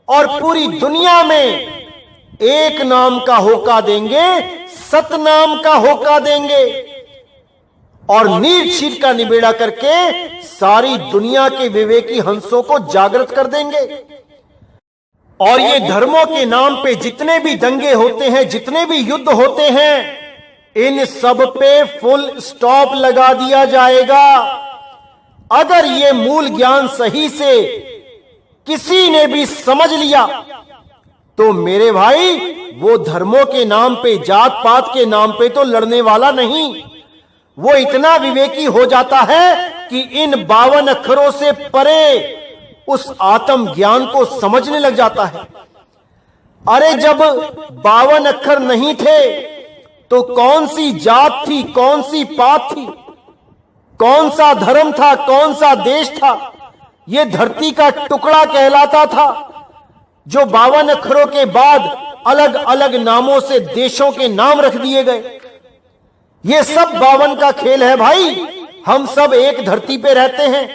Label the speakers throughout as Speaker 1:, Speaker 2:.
Speaker 1: और पूरी दुनिया में एक नाम का होका देंगे, सतनाम का होका देंगे और नीर शीर का निबेड़ा करके सारी दुनिया के विवेकी हंसों को जागृत कर देंगे। और ये धर्मों के नाम पे जितने भी दंगे होते हैं, जितने भी युद्ध होते हैं, इन सब पे फुल स्टॉप लगा दिया जाएगा। अगर ये मूल ज्ञान सही से किसी ने भी समझ लिया तो मेरे भाई वो धर्मों के नाम पे, जात पात के नाम पे तो लड़ने वाला नहीं, वो इतना विवेकी हो जाता है कि इन 52 अक्षरों से परे उस आत्म ज्ञान को समझने लग जाता है। अरे जब 52 अक्षर नहीं थे तो कौन सी जात थी, कौन सी पात थी, कौन सा धर्म था, कौन सा देश था? ये धरती का टुकड़ा कहलाता था, जो 52 अक्षरों के बाद अलग अलग नामों से देशों के नाम रख दिए गए। ये सब 52 का खेल है भाई। हम सब एक धरती पे रहते हैं।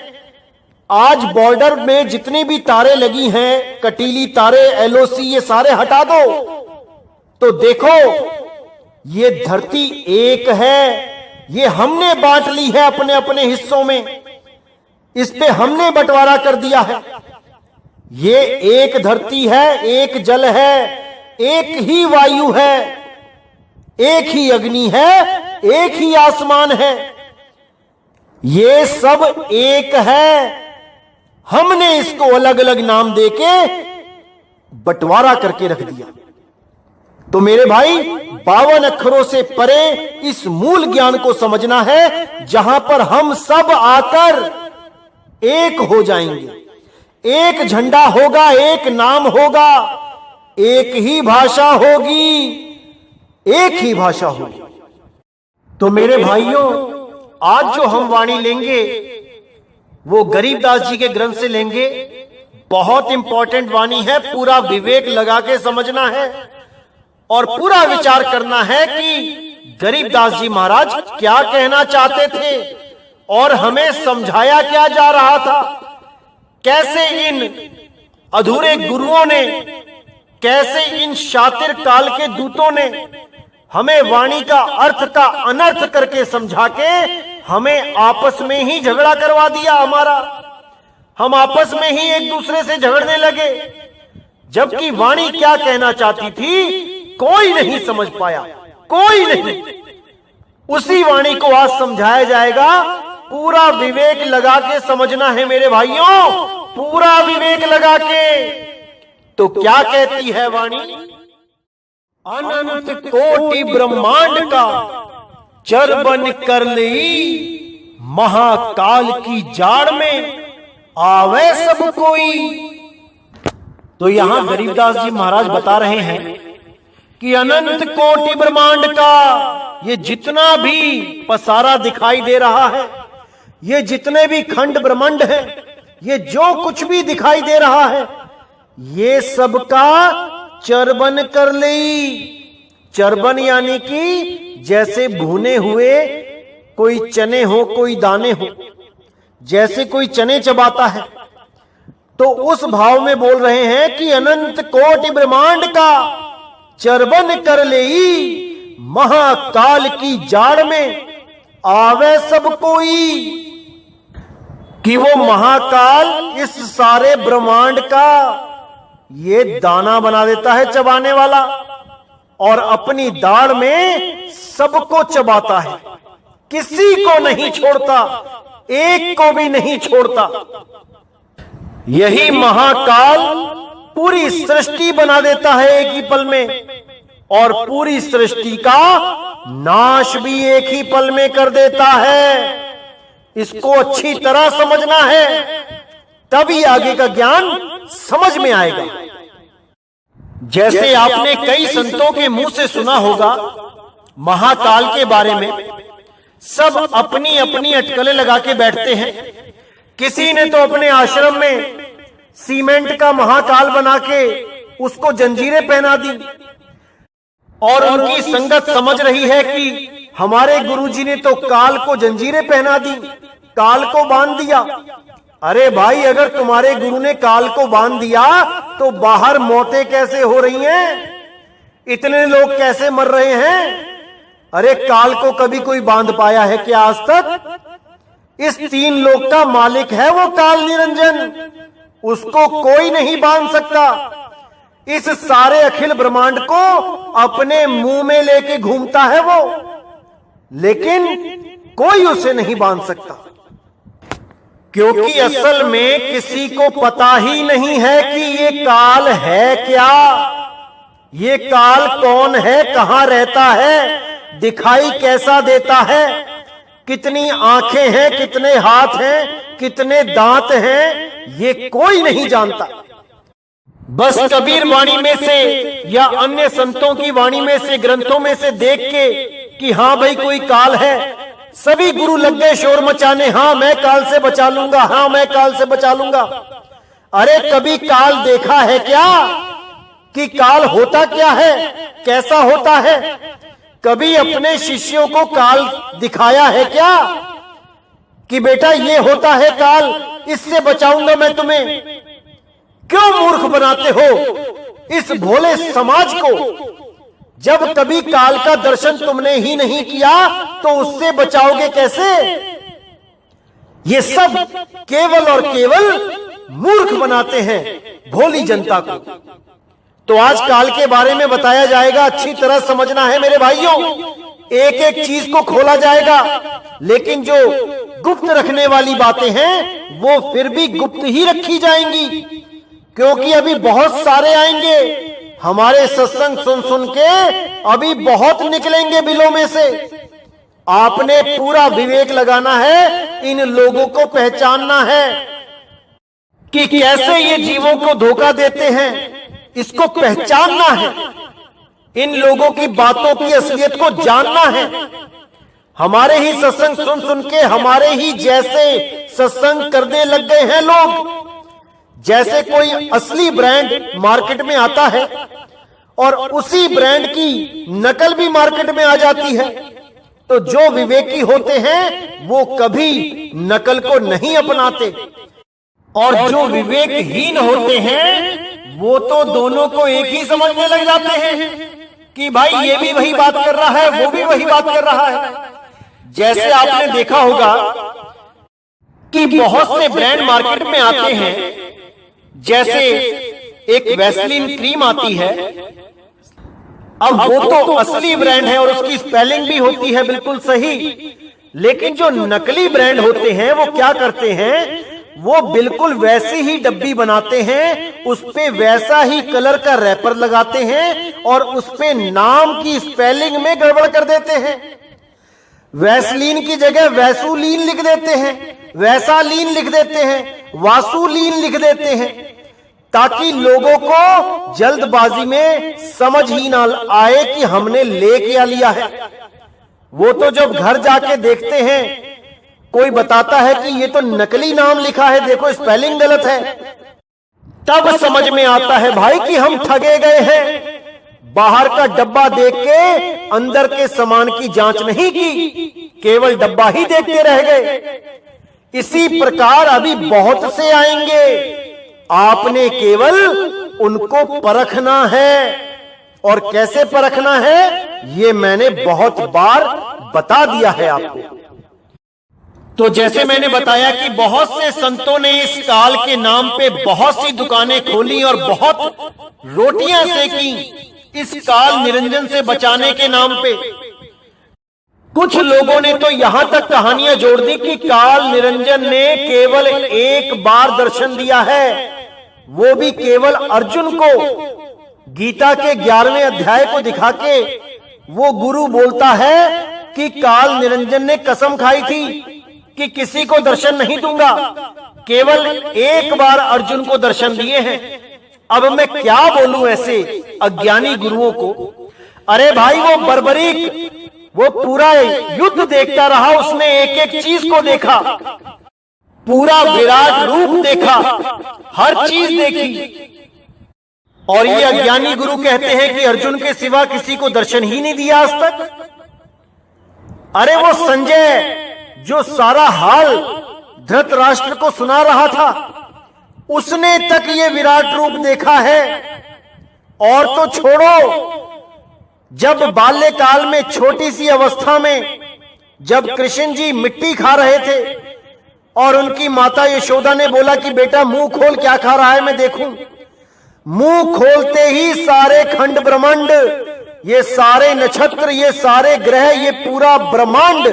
Speaker 1: आज बॉर्डर में जितनी भी तारे लगी हैं, कटीली तारे, एलओसी, ये सारे हटा दो तो देखो ये धरती एक है। ये हमने बांट ली है अपने अपने हिस्सों में, इस पे हमने बंटवारा कर दिया है। ये एक धरती है, एक जल है, एक ही वायु है, एक ही अग्नि है, एक ही आसमान है। ये सब एक है। हमने इसको अलग अलग नाम देके बंटवारा करके रख दिया। तो मेरे भाई 52 अक्षरों से परे इस मूल ज्ञान को समझना है, जहां पर हम सब आकर एक हो जाएंगे। एक झंडा होगा, एक नाम होगा, एक ही भाषा होगी, एक ही भाषा होगी। तो मेरे भाइयों, आज जो हम वाणी लेंगे वो गरीबदास जी के ग्रंथ से लेंगे। बहुत इंपॉर्टेंट वाणी है, पूरा विवेक लगा के समझना है और पूरा विचार करना है कि गरीबदास जी महाराज क्या कहना चाहते थे और हमें समझाया क्या जा रहा था। कैसे इन अधूरे गुरुओं ने, कैसे इन शातिर काल के दूतों ने हमें वाणी का अर्थ का अनर्थ करके समझा के हमें आपस में ही झगड़ा करवा दिया हमारा। हम आपस में ही एक दूसरे से झगड़ने लगे, जबकि वाणी क्या कहना चाहती थी कोई नहीं समझ पाया, कोई नहीं। उसी वाणी को आज समझाया जाएगा। पूरा विवेक लगा के समझना है मेरे भाइयों, पूरा विवेक लगा के। तो क्या कहती है वाणी? अनंत कोटि ब्रह्मांड का चर बन कर ली, महाकाल की जाड़ में आवे सब कोई। तो यहां गरीबदास जी महाराज बता रहे हैं कि अनंत कोटि ब्रह्मांड का ये जितना भी पसारा दिखाई दे रहा है, ये जितने भी खंड ब्रह्मांड है, ये जो कुछ भी दिखाई दे रहा है, ये सबका चरबन कर ली। चरबन यानी कि जैसे भुने हुए कोई चने हो, कोई दाने हो, जैसे कोई चने चबाता है, तो उस भाव में बोल रहे हैं कि अनंत कोटि ब्रह्मांड का चरबन कर ले, महाकाल की जाड़ में आवे सब कोई। कि वो महाकाल इस सारे ब्रह्मांड का ये दाना बना देता है चबाने वाला, और अपनी दाढ़ में सबको चबाता है, किसी को नहीं छोड़ता, एक को भी नहीं छोड़ता। यही महाकाल पूरी सृष्टि बना देता है एक ही पल में, और पूरी सृष्टि का नाश भी एक ही पल में कर देता है। इसको अच्छी तरह समझना है, तभी आगे का ज्ञान समझ में आएगा। जैसे आपने कई संतों के मुंह से सुना होगा महाकाल के बारे में, सब अपनी अपनी अटकलें लगा के बैठते हैं। किसी ने तो अपने आश्रम में सीमेंट का महाकाल बना के उसको जंजीरें पहना दी, और उनकी संगत समझ रही है कि हमारे गुरुजी ने तो काल को जंजीरें पहना दी, काल को बांध दिया। अरे भाई, अगर तुम्हारे गुरु ने काल को बांध दिया तो बाहर मौतें कैसे हो रही हैं? इतने लोग कैसे मर रहे हैं? अरे काल को कभी कोई बांध पाया है क्या आज तक? इस 3 लोक का मालिक है वो काल निरंजन, उसको कोई नहीं बांध सकता। इस सारे अखिल ब्रह्मांड को अपने मुंह में लेके घूमता है वो, लेकिन कोई उसे नहीं बांध सकता, क्योंकि असल में किसी को पता ही नहीं है कि ये काल है क्या, ये काल कौन है, कहां रहता है, दिखाई कैसा देता है, कितनी आंखें हैं, कितने हाथ हैं, कितने दांत हैं, ये कोई नहीं जानता। बस कबीर वाणी में से या अन्य संतों की वाणी में से, ग्रंथों में से देख के कि हां भाई कोई काल है, सभी गुरु लग गए शोर मचाने, हां मैं काल से बचा लूंगा, हां मैं काल से बचा लूंगा। अरे कभी काल देखा है क्या कि काल होता क्या है, कैसा होता है? कभी अपने शिष्यों को काल दिखाया है क्या कि बेटा ये होता है काल, इससे बचाऊंगा मैं तुम्हें? क्यों मूर्ख बनाते हो इस भोले समाज को? जब कभी काल का दर्शन तुमने ही नहीं किया तो उससे बचाओगे कैसे? ये सब केवल और केवल मूर्ख बनाते हैं भोली जनता को। तो आज काल के बारे में बताया जाएगा, अच्छी तरह समझना है मेरे भाइयों, एक एक चीज को खोला जाएगा, लेकिन जो गुप्त रखने वाली बातें हैं वो फिर भी गुप्त ही रखी जाएंगी, क्योंकि अभी बहुत सारे आएंगे हमारे सत्संग सुन सुन के, अभी बहुत निकलेंगे बिलों में से। आपने पूरा विवेक लगाना है, इन लोगों को पहचानना है कि कैसे ये जीवों को धोखा देते हैं, इसको पहचानना है, इन लोगों की बातों की असलियत को जानना है। हमारे ही सत्संग सुन सुन के हमारे ही जैसे सत्संग करने लग गए हैं लोग। जैसे कोई असली ब्रांड मार्केट में आता है और उसी ब्रांड की नकल भी मार्केट में आ जाती है, तो जो विवेकी होते हैं वो कभी नकल को नहीं अपनाते, और जो विवेकहीन होते हैं वो तो दोनों को एक ही समझने लग जाते हैं कि भाई ये भी वही बात कर रहा है, वो भी वही बात कर रहा है। जैसे आपने देखा होगा कि बहुत से ब्रांड मार्केट में आते हैं, जैसे एक वैसलीन क्रीम आती है, अब वो तो असली ब्रांड है और उसकी स्पेलिंग भी होती है बिल्कुल सही, लेकिन जो नकली ब्रांड होते हैं वो क्या करते हैं, वो बिल्कुल वैसी ही डब्बी बनाते हैं, उस पे वैसा ही कलर का रैपर लगाते हैं और उस पे नाम की स्पेलिंग में गड़बड़ कर देते हैं। वैसलीन की जगह वैसुलीन लिख देते हैं, वैसालीन लिख देते हैं, वासुलीन लिख देते हैं, ताकि लोगों को जल्दबाजी में समझ ही ना आए कि हमने ले क्या लिया है। वो तो जब घर जाके देखते हैं, कोई बताता है कि ये तो नकली नाम लिखा है, देखो स्पेलिंग गलत है, तब समझ में आता है भाई कि हम ठगे गए हैं। बाहर का डब्बा देख के अंदर के सामान की जांच नहीं की, केवल डब्बा ही देखते रह गए। इसी प्रकार अभी बहुत से आएंगे, आपने केवल उनको परखना है। और कैसे परखना है ये मैंने बहुत बार बता दिया है आपको। तो जैसे मैंने बताया कि बहुत से संतों ने इस काल के नाम पे बहुत सी दुकानें खोली और बहुत रोटियां सेकी इस काल निरंजन से बचाने के नाम पे। कुछ लोगों ने तो यहां तक कहानियां जोड़ दी कि काल निरंजन ने केवल एक बार दर्शन दिया है, वो भी केवल अर्जुन को। गीता के 11वें अध्याय को दिखा के वो गुरु बोलता है कि काल निरंजन ने कसम खाई थी कि किसी को दर्शन नहीं दूंगा, केवल एक बार अर्जुन को दर्शन दिए हैं। अब मैं क्या बोलूं ऐसे अज्ञानी गुरुओं को। अरे भाई वो बर्बरीक, वो पूरा युद्ध देखता रहा, उसने एक एक चीज को देखा, पूरा विराट रूप देखा, हर चीज देखी। और ये अज्ञानी गुरु कहते हैं कि अर्जुन के सिवा किसी को दर्शन ही नहीं दिया आज तक। अरे वो संजय जो सारा हाल धृतराष्ट्र को सुना रहा था, उसने तक ये विराट रूप देखा है। और तो छोड़ो, जब बाल्यकाल में छोटी सी अवस्था में जब कृष्ण जी मिट्टी खा रहे थे और उनकी माता यशोदा ने बोला कि बेटा मुंह खोल, क्या खा रहा है मैं देखूं। मुंह खोलते ही सारे खंड ब्रह्मांड, ये सारे नक्षत्र, ये सारे ग्रह, ये पूरा ब्रह्मांड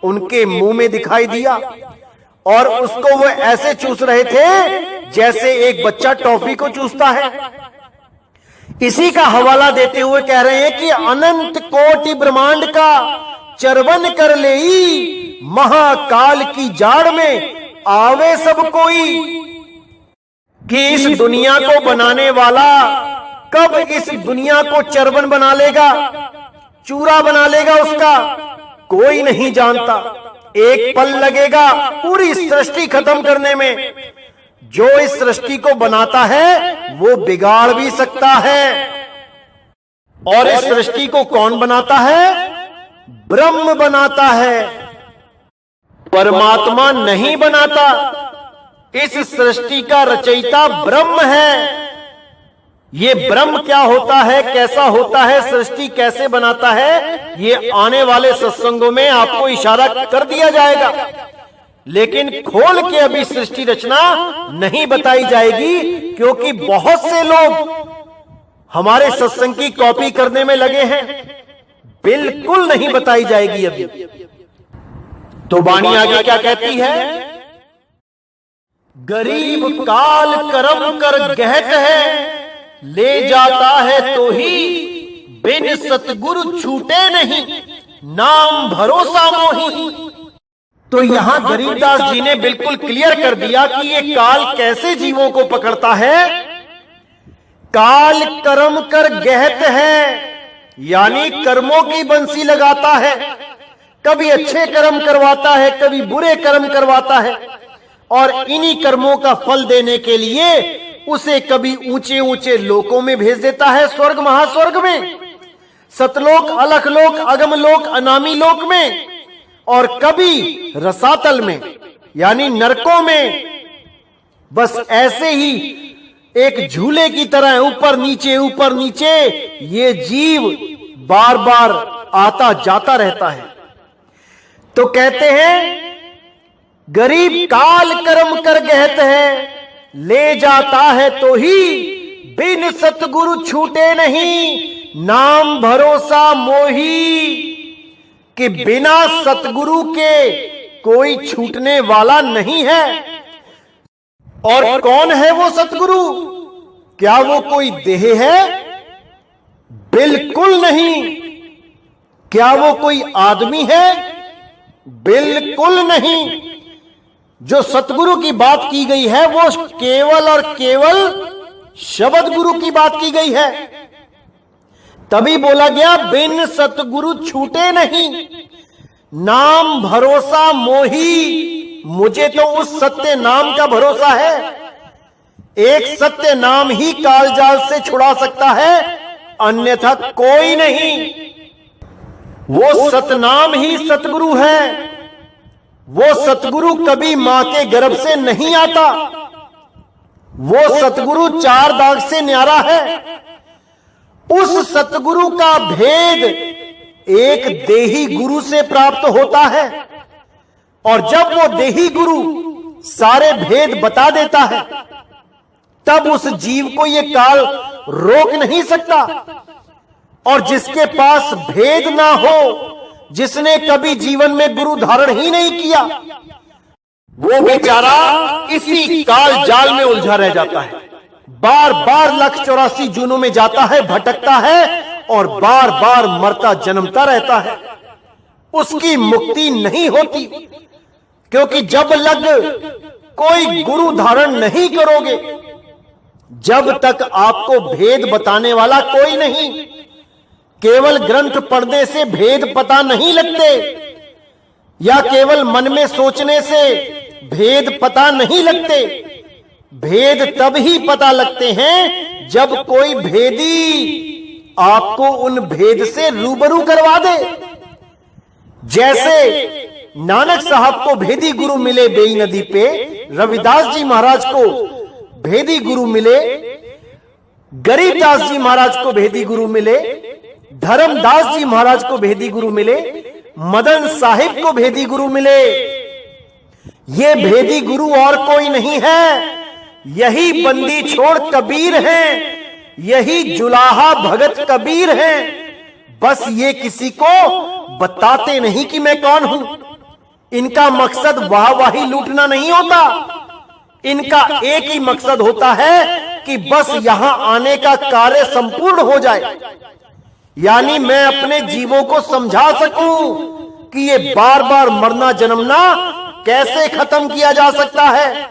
Speaker 1: उनके मुंह में दिखाई दिया। और उसको वो ऐसे चूस रहे थे जैसे एक बच्चा टॉफी को चूसता है। इसी का हवाला देते हुए कह रहे हैं कि अनंत कोटि ब्रह्मांड का चरवन कर लेई, महाकाल की जाड़ में आवे सब कोई। कि इस दुनिया को बनाने वाला कब इस दुनिया को चरवन बना लेगा, चूरा बना लेगा, उसका कोई नहीं जानता। एक पल लगेगा पूरी सृष्टि खत्म करने में। जो इस सृष्टि को बनाता है वो बिगाड़ भी सकता है। और इस सृष्टि को कौन बनाता है? ब्रह्म बनाता है, परमात्मा नहीं बनाता। इस सृष्टि का रचयिता ब्रह्म है। ये ब्रह्म क्या होता है, कैसा होता है, सृष्टि कैसे बनाता है, ये आने वाले सत्संगों में आपको इशारा कर दिया जाएगा। लेकिन खोल के अभी सृष्टि रचना नहीं बताई जाएगी, क्योंकि बहुत से लोग हमारे सत्संग की कॉपी करने में लगे हैं। बिल्कुल नहीं बताई जाएगी अभी। तो वाणी आगे क्या कहती है? गरीब काल कर्म कर गहत है, ले जाता है तो ही बिन सतगुरु छूटे नहीं, नाम भरोसा मोही। तो यहां गरीबदास जी ने बिल्कुल क्लियर कर दिया कि ये काल कैसे जीवों को पकड़ता है। काल कर्म कर गहत है, यानी कर्मों की बंसी लगाता है। कभी अच्छे कर्म करवाता है, कभी बुरे कर्म करवाता है। और इन्हीं कर्मों का फल देने के लिए उसे कभी ऊंचे ऊंचे लोकों में भेज देता है, स्वर्ग महास्वर्ग में, सतलोक, अलखलोक, अगमलोक, अनामी लोक में, और कभी रसातल में यानी नरकों में। बस ऐसे ही एक झूले की तरह ऊपर नीचे ये जीव बार बार आता जाता रहता है। तो कहते हैं गरीब काल कर्म कर गहत है, ले जाता है तो ही बिन सतगुरु छूटे नहीं, नाम भरोसा मोही। कि बिना सतगुरु के कोई छूटने वाला नहीं है। और कौन है वो सतगुरु? क्या वो कोई देह है? बिल्कुल नहीं। क्या वो कोई आदमी है? बिल्कुल नहीं। जो सतगुरु की बात की गई है वो केवल और केवल शब्द गुरु की बात की गई है। तभी बोला गया बिन सतगुरु छूटे नहीं, नाम भरोसा मोही। मुझे तो उस सत्य नाम का भरोसा है। एक सत्य नाम ही कालजाल से छुड़ा सकता है, अन्यथा कोई नहीं। वो सतनाम ही सतगुरु है। वो सतगुरु कभी मां के गर्भ से नहीं आता। वो सतगुरु चार दाग से न्यारा है। उस सतगुरु का भेद एक देही गुरु से प्राप्त होता है। और जब वो देही गुरु सारे भेद बता देता है, तब उस जीव को ये काल रोक नहीं सकता। और जिसके पास भेद ना हो, जिसने कभी जीवन में गुरु धारण ही नहीं किया, वो बेचारा इसी काल जाल में उलझा रह जाता है। बार बार 184 जूनों में जाता है, भटकता है और बार बार मरता जन्मता रहता है। उसकी मुक्ति नहीं होती, क्योंकि जब लग कोई गुरु धारण नहीं करोगे, जब तक आपको भेद बताने वाला कोई नहीं। केवल ग्रंथ पढ़ने से भेद पता नहीं लगते, या केवल मन में सोचने से भेद पता नहीं लगते। भेद तब ही पता लगते हैं जब कोई भेदी आपको उन भेद से रूबरू करवा दे। जैसे नानक साहब को भेदी गुरु मिले बेई नदी पे, रविदास जी महाराज को भेदी गुरु मिले, गरीबदास जी महाराज को भेदी गुरु मिले, धर्मदास जी महाराज को भेदी गुरु मिले, मदन साहिब को भेदी गुरु मिले। ये भेदी गुरु और कोई नहीं है, यही बंदी छोड़ कबीर हैं, यही जुलाहा भगत कबीर हैं। बस ये किसी को बताते नहीं कि मैं कौन हूं। इनका मकसद वाहवाही लूटना नहीं होता, इनका एक ही मकसद होता है कि बस यहां आने का कार्य संपूर्ण हो जाए, यानी मैं अपने जीवों को समझा सकूं कि ये बार बार मरना जन्मना कैसे खत्म किया जा सकता है।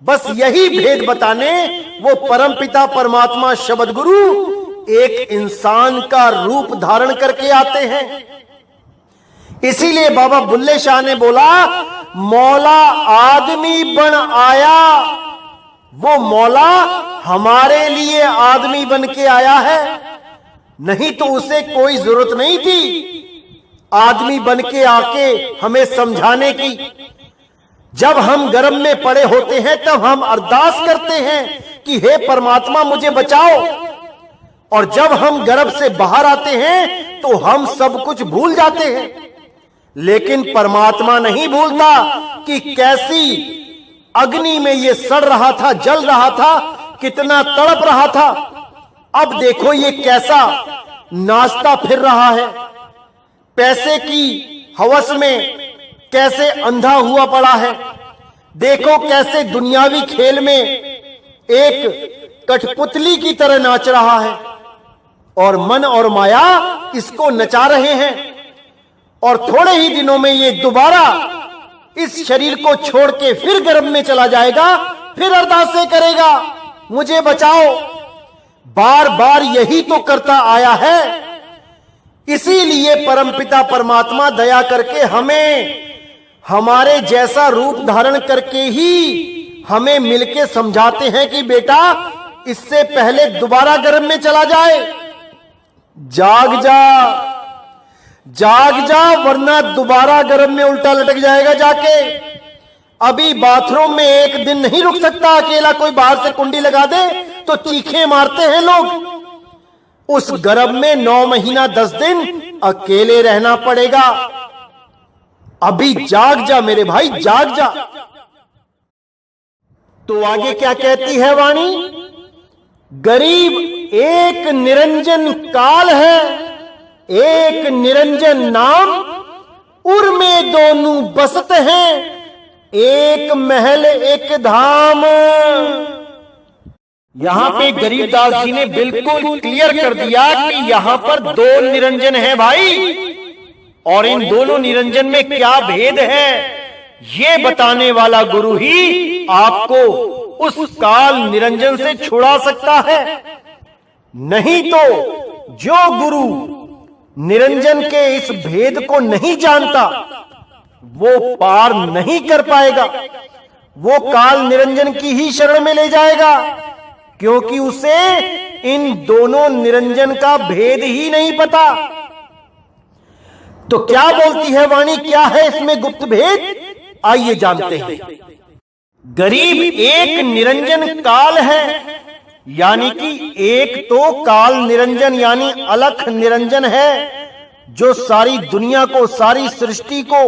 Speaker 1: बस यही भेद बताने वो परमपिता परमात्मा शब्द गुरु एक इंसान का रूप धारण करके आते हैं। इसीलिए बाबा बुल्ले शाह ने बोला, मौला आदमी बन आया। वो मौला हमारे लिए आदमी बन के आया है, नहीं तो उसे कोई जरूरत नहीं थी आदमी बन के आके हमें समझाने की। जब हम गर्भ में पड़े होते हैं तब हम अरदास करते हैं कि हे परमात्मा मुझे बचाओ, और जब हम गर्भ से बाहर आते हैं तो हम सब कुछ भूल जाते हैं। लेकिन परमात्मा नहीं भूलता कि कैसी अग्नि में ये सड़ रहा था, जल रहा था, कितना तड़प रहा था। अब देखो ये कैसा नाचता फिर रहा है, पैसे की हवस में कैसे अंधा हुआ पड़ा है। देखो कैसे दुनियावी खेल में एक कठपुतली की तरह नाच रहा है, और मन और माया इसको नचा रहे हैं। और थोड़े ही दिनों में ये दोबारा इस शरीर को छोड़ के फिर गर्भ में चला जाएगा, फिर अरदासें करेगा मुझे बचाओ। बार बार यही तो करता आया है। इसीलिए परमपिता परमात्मा दया करके हमें हमारे जैसा रूप धारण करके ही हमें मिलके समझाते हैं कि बेटा इससे पहले दोबारा गर्भ में चला जाए, जाग जा, जाग जा, वरना दोबारा गर्भ में उल्टा लटक जाएगा जाके। अभी बाथरूम में एक दिन नहीं रुक सकता अकेला, कोई बाहर से कुंडी लगा दे तो चीखें मारते हैं लोग। उस गर्भ में 9 महीना 10 दिन अकेले रहना पड़ेगा। अभी जाग जा मेरे भाई, जाग जा। तो आगे क्या कहती है वाणी? गरीब एक निरंजन काल है, एक निरंजन नाम, उर में दोनों बसत हैं, एक महल एक धाम। यहां पे गरीबदास जी ने बिल्कुल क्लियर कर दिया कि यहां पर 2 निरंजन है भाई, और इन दोनों निरंजन में क्या भेद है ये बताने वाला गुरु ही आपको उस काल निरंजन से छुड़ा सकता है। नहीं तो जो गुरु निरंजन के इस भेद को नहीं जानता वो पार नहीं कर पाएगा, वो काल निरंजन की ही शरण में ले जाएगा, क्योंकि उसे इन दोनों निरंजन का भेद ही नहीं पता। तो क्या बोलती है वाणी, क्या है इसमें गुप्त भेद? आइए जानते हैं। गरीब एक निरंजन काल है, यानी कि एक तो काल निरंजन यानी अलख निरंजन है, जो सारी दुनिया को, सारी सृष्टि को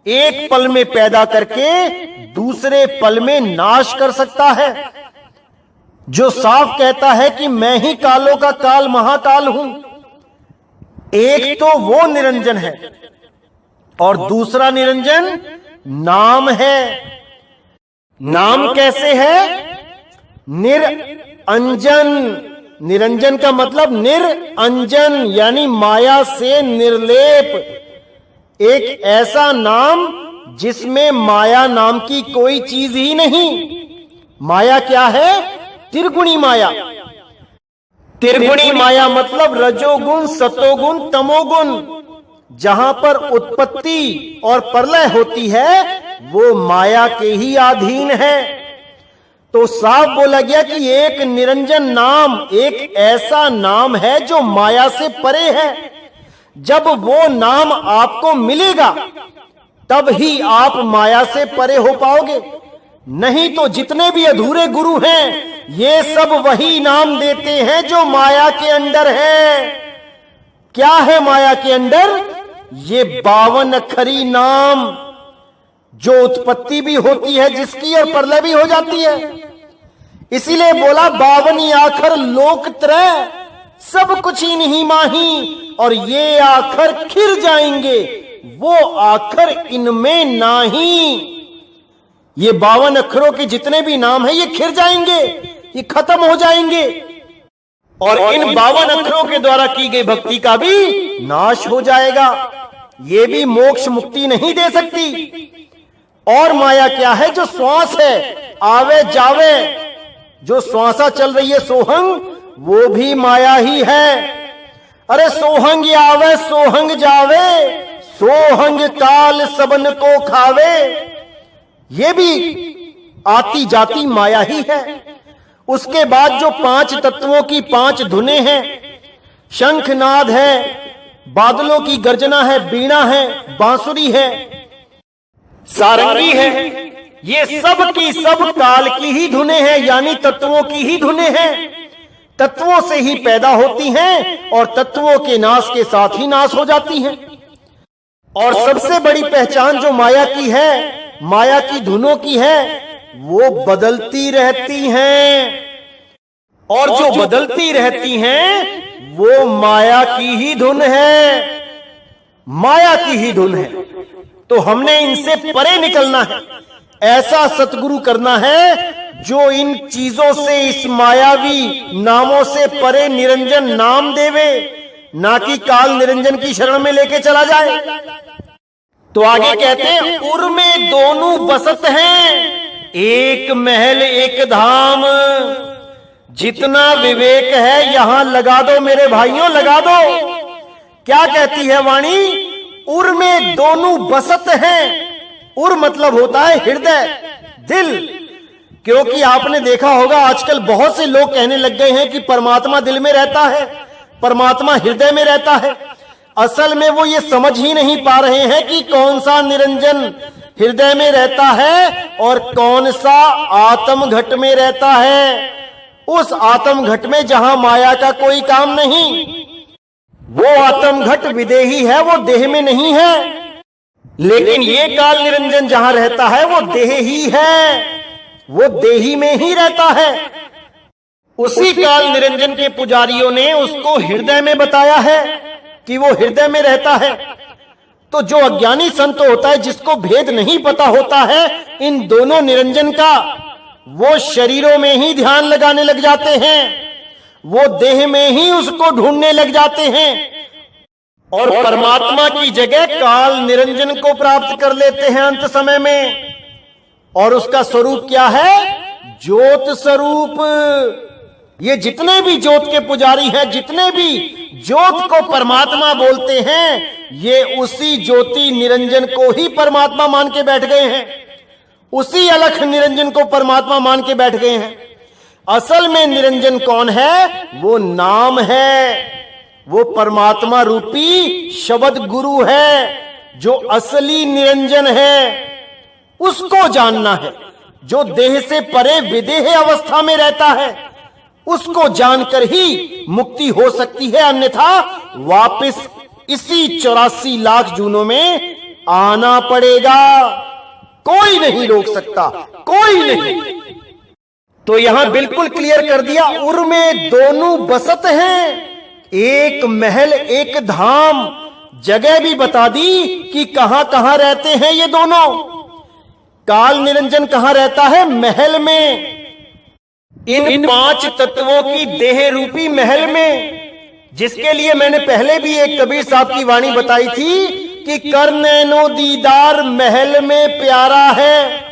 Speaker 1: एक पल में पैदा करके दूसरे पल में नाश कर सकता है, जो साफ कहता है कि मैं ही कालों का काल महाकाल हूं। एक तो वो निरंजन है, और दूसरा निरंजन नाम है। नाम कैसे है? निरंजन। निरंजन का मतलब निरंजन यानी माया से निर्लेप, एक ऐसा नाम जिसमें माया नाम की कोई चीज ही नहीं। माया क्या है? त्रिगुणी माया। त्रिगुणी माया मतलब रजोगुण, सतोगुण, तमोगुण। जहां पर उत्पत्ति और प्रलय होती है वो माया के ही अधीन है। तो साफ बोला गया कि एक निरंजन नाम एक ऐसा नाम है जो माया से परे है। जब वो नाम आपको मिलेगा तब ही आप माया से परे हो पाओगे। नहीं तो जितने भी अधूरे गुरु हैं, ये सब वही नाम देते हैं जो माया के अंदर है। क्या है माया के अंदर? ये 52 अक्षरी नाम, जो उत्पत्ति भी होती है जिसकी और प्रलय भी हो जाती है। इसीलिए बोला 52 आखर लोक त्रय, सब कुछ इन्हीं माही, और ये आखर खिर जाएंगे, वो आखर इनमें नाही। ये 52 अक्षरों के जितने भी नाम हैं, ये खिर जाएंगे, ये खत्म हो जाएंगे, और इन 52 अक्षरों के द्वारा की गई भक्ति का भी नाश हो जाएगा। ये भी मोक्ष मुक्ति नहीं दे सकती। और माया क्या है? जो श्वास है, आवे जावे, जो श्वासा चल रही है सोहंग, वो भी माया ही है। अरे सोहंग आवे सोहंग जावे, सोहंग काल सबन को खावे, ये भी आती जाती माया ही है। उसके बाद जो 5 तत्वों की 5 धुनें हैं, शंखनाद है, बादलों की गर्जना है, बीणा है, बांसुरी है, सारंगी है, ये सब की सब काल की ही धुनें हैं, यानी तत्वों की ही धुनें हैं। तत्वों से ही पैदा होती हैं और तत्वों के नाश के साथ ही नाश हो जाती हैं। और सबसे बड़ी पहचान जो माया की है, माया की धुनों की है, वो बदलती रहती हैं, और जो बदलती रहती हैं वो माया की ही धुन है, माया की ही धुन है। तो हमने इनसे परे निकलना है, ऐसा सतगुरु करना है जो इन चीजों से, इस मायावी नामों से परे निरंजन नाम देवे, ना कि काल निरंजन की शरण में लेके चला जाए। तो आगे कहते हैं, उर में दोनों बसत हैं, एक महल एक धाम, जितना विवेक है यहां लगा दो मेरे भाइयों, लगा दो। क्या कहती है वाणी? उर में दोनों बसत हैं। उर मतलब होता है हृदय, दिल। क्योंकि आपने देखा होगा आजकल बहुत से लोग कहने लग गए हैं कि परमात्मा दिल में रहता है, परमात्मा हृदय में रहता है। असल में वो ये समझ ही नहीं पा रहे हैं कि कौन सा निरंजन हृदय में रहता है और कौन सा आत्म घट में रहता है। उस आत्म घट में जहां माया का कोई काम नहीं, वो आत्म घट विदेही है, वो देह में नहीं है। लेकिन ये काल निरंजन जहां रहता है वो देह ही है, वो देही में ही रहता है। उसी काल निरंजन के पुजारियों ने उसको हृदय में बताया है कि वो हृदय में रहता है। तो जो अज्ञानी संत होता है, जिसको भेद नहीं पता होता है इन दोनों निरंजन का, वो शरीरों में ही ध्यान लगाने लग जाते हैं, वो देह में ही उसको ढूंढने लग जाते हैं, और परमात्मा की जगह काल निरंजन को प्राप्त कर लेते हैं अंत समय में। और उसका स्वरूप क्या है? ज्योत स्वरूप। ये जितने भी ज्योत के पुजारी हैं, जितने भी ज्योत को परमात्मा बोलते हैं, ये उसी ज्योति निरंजन को ही परमात्मा मान के बैठ गए हैं, उसी अलख निरंजन को परमात्मा मान के बैठ गए हैं। असल में निरंजन कौन है? वो नाम है, वो परमात्मा रूपी शब्द गुरु है, जो असली निरंजन है। उसको जानना है, जो देह से परे विदेह अवस्था में रहता है। उसको जानकर ही मुक्ति हो सकती है, अन्यथा वापस इसी 84 लाख जूनों में आना पड़ेगा। कोई नहीं रोक सकता, कोई नहीं। तो यहां बिल्कुल क्लियर कर दिया, उर में दोनों बसत हैं, एक महल एक धाम। जगह भी बता दी कि कहां कहां रहते हैं ये दोनों। काल निरंजन कहां रहता है? महल में, इन 5 तत्वों की देह रूपी महल में, जिसके लिए मैंने पहले भी एक कबीर साहब की वाणी बताई थी कि कर नैनो दीदार महल में प्यारा है।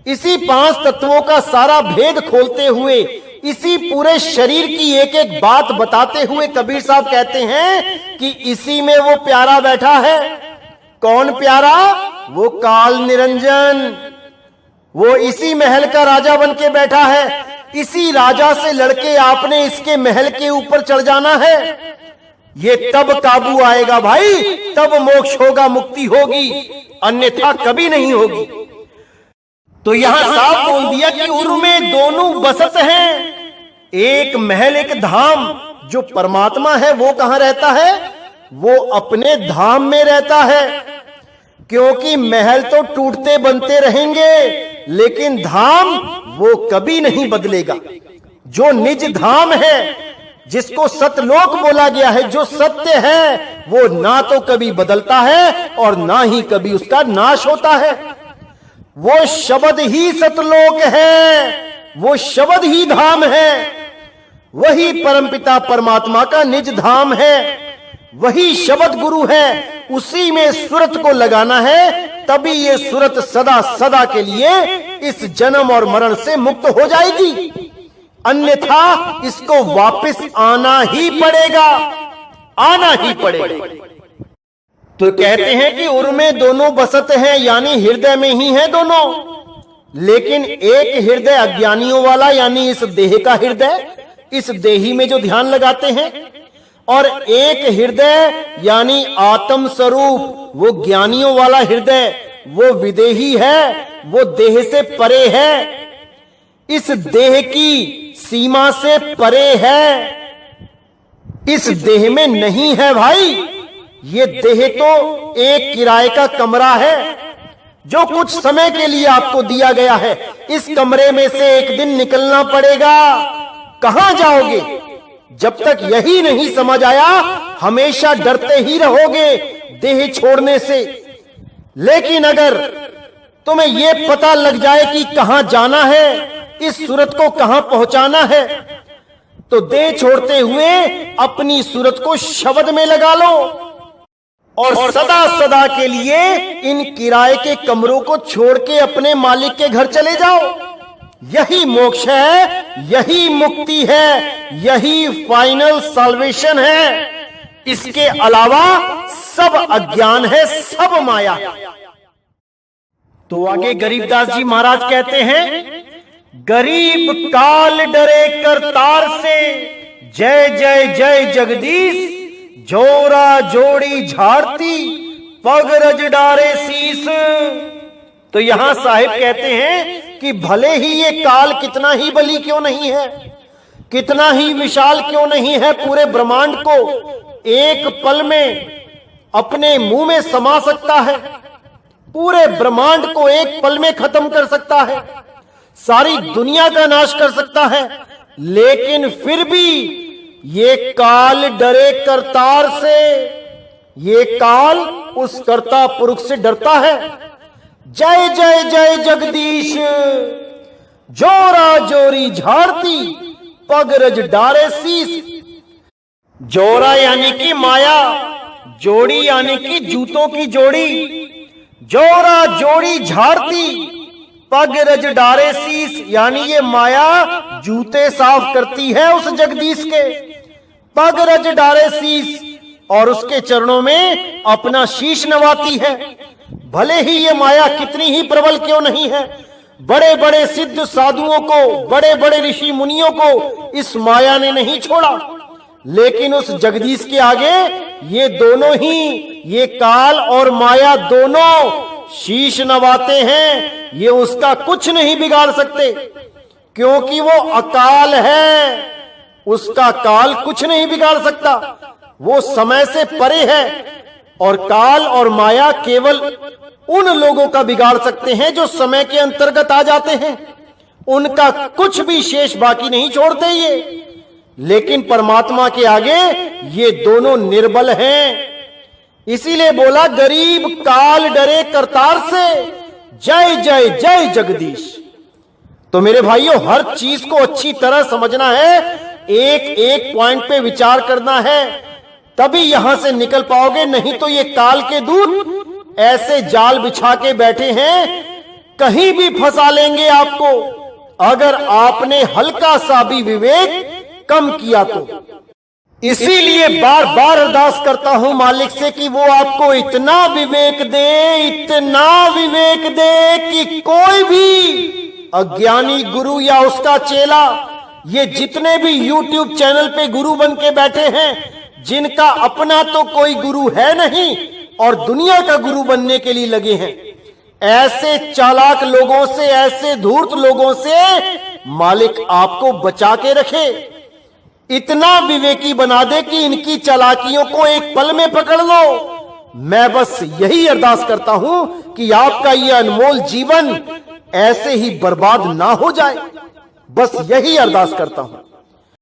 Speaker 1: इसी 5 तत्वों का सारा भेद खोलते हुए, इसी पूरे शरीर की एक एक बात बताते हुए कबीर साहब कहते हैं कि इसी में वो प्यारा बैठा है। कौन प्यारा? वो काल निरंजन। वो इसी महल का राजा बन के बैठा है। इसी राजा से लड़के आपने इसके महल के ऊपर चढ़ जाना है। ये तब काबू आएगा भाई, तब मोक्ष होगा, मुक्ति होगी। अन्यथा कभी नहीं होगी। तो यहां साफ बोल दिया कि उर में दोनों बसत हैं, एक महल एक धाम। जो परमात्मा है वो कहां रहता है? वो अपने धाम में रहता है, क्योंकि महल तो टूटते बनते रहेंगे, लेकिन धाम वो कभी नहीं बदलेगा। जो निज धाम है, जिसको सतलोक बोला गया है, जो सत्य है, वो ना तो कभी बदलता है और ना ही कभी उसका नाश होता है। वो शब्द ही सतलोक है, वो शब्द ही धाम है, वही परमपिता परमात्मा का निज धाम है, वही शब्द गुरु है। उसी में सूरत को लगाना है, तभी ये सूरत सदा सदा के लिए इस जन्म और मरण से मुक्त हो जाएगी, अन्यथा इसको वापस आना ही पड़ेगा, आना ही पड़ेगा। तो कहते हैं कि उर में दोनों बसत हैं, यानी हृदय में ही है दोनों। लेकिन एक हृदय अज्ञानियों वाला, यानी इस देह का हृदय, इस देही में जो ध्यान लगाते हैं, और एक हृदय यानी आत्म स्वरूप, वो ज्ञानियों वाला हृदय, वो विदेही है, वो देह से परे है, इस देह की सीमा से परे है, इस देह में नहीं है भाई। ये देह तो एक किराए का कमरा है, जो कुछ समय के लिए आपको दिया गया है। इस कमरे में से एक दिन निकलना पड़ेगा। कहां जाओगे? जब तक यही नहीं समझ आया, हमेशा डरते ही रहोगे देह छोड़ने से। लेकिन अगर तुम्हें यह पता लग जाए कि कहां जाना है, इस सूरत को कहां पहुंचाना है, तो देह छोड़ते हुए अपनी सूरत को शब्द में लगा लो और सदा सदा के लिए इन किराए के कमरों को छोड़ के अपने मालिक के घर चले जाओ। यही मोक्ष है, यही मुक्ति है, यही फाइनल सॉल्वेशन है। इसके अलावा सब अज्ञान है, सब माया। तो आगे गरीबदास जी महाराज कहते हैं, गरीब काल डरे करतार से, जय जय जय जगदीश, जोरा जोड़ी झाड़ती, पग रज डारे शीस। तो यहां साहिब कहते हैं कि भले ही ये काल कितना ही बली क्यों नहीं है, कितना ही विशाल क्यों नहीं है, पूरे ब्रह्मांड को एक पल में अपने मुंह में समा सकता है, पूरे ब्रह्मांड को एक पल में खत्म कर सकता है, सारी दुनिया का नाश कर सकता है, लेकिन फिर भी ये काल डरे करतार से, ये काल उस कर्ता पुरुष से डरता है। जय जय जय जगदीश, जोरा जोरी झाड़ती, पग रज डारे शीस। जोरा यानी कि माया, जोड़ी यानी कि जूतों की जोड़ी। जोरा जोड़ी झाड़ती, पग रज डारे शीस, यानी ये माया जूते साफ करती है उस जगदीश के। पग रज डारे शीस, और उसके चरणों में अपना शीश नवाती है। भले ही ये माया कितनी ही प्रबल क्यों नहीं है, बड़े बड़े सिद्ध साधुओं को, बड़े बड़े ऋषि मुनियों को इस माया ने नहीं छोड़ा, लेकिन उस जगदीश के आगे ये दोनों ही, ये काल और माया दोनों शीश नवाते हैं। ये उसका कुछ नहीं बिगाड़ सकते, क्योंकि वो अकाल है, उसका काल कुछ नहीं बिगाड़ सकता, वो समय से परे है। और काल और माया केवल उन लोगों का बिगाड़ सकते हैं जो समय के अंतर्गत आ जाते हैं, उनका कुछ भी शेष बाकी नहीं छोड़ते ये। लेकिन परमात्मा के आगे ये दोनों निर्बल हैं। इसीलिए बोला, गरीब काल डरे करतार से, जय जय जय जगदीश। तो मेरे भाइयों, हर चीज को अच्छी तरह समझना है, एक एक पॉइंट पे विचार करना है, तभी यहां से निकल पाओगे। नहीं तो ये काल के दूत ऐसे जाल बिछा के बैठे हैं, कहीं भी फंसा लेंगे आपको, अगर आपने हल्का सा भी विवेक कम किया तो। इसीलिए बार बार अरदास करता हूं मालिक से कि वो आपको इतना विवेक दे, इतना विवेक दे कि कोई भी अज्ञानी गुरु या उसका चेला, ये जितने भी YouTube चैनल पे गुरु बन के बैठे हैं, जिनका अपना तो कोई गुरु है नहीं और दुनिया का गुरु बनने के लिए लगे हैं। ऐसे चालाक लोगों से, ऐसे धूर्त लोगों से मालिक आपको बचा के रखे, इतना विवेकी बना दे कि इनकी चालाकियों को एक पल में पकड़ लो। मैं बस यही अरदास करता हूं कि आपका यह अनमोल जीवन ऐसे ही बर्बाद ना हो जाए, बस यही अरदास करता हूं।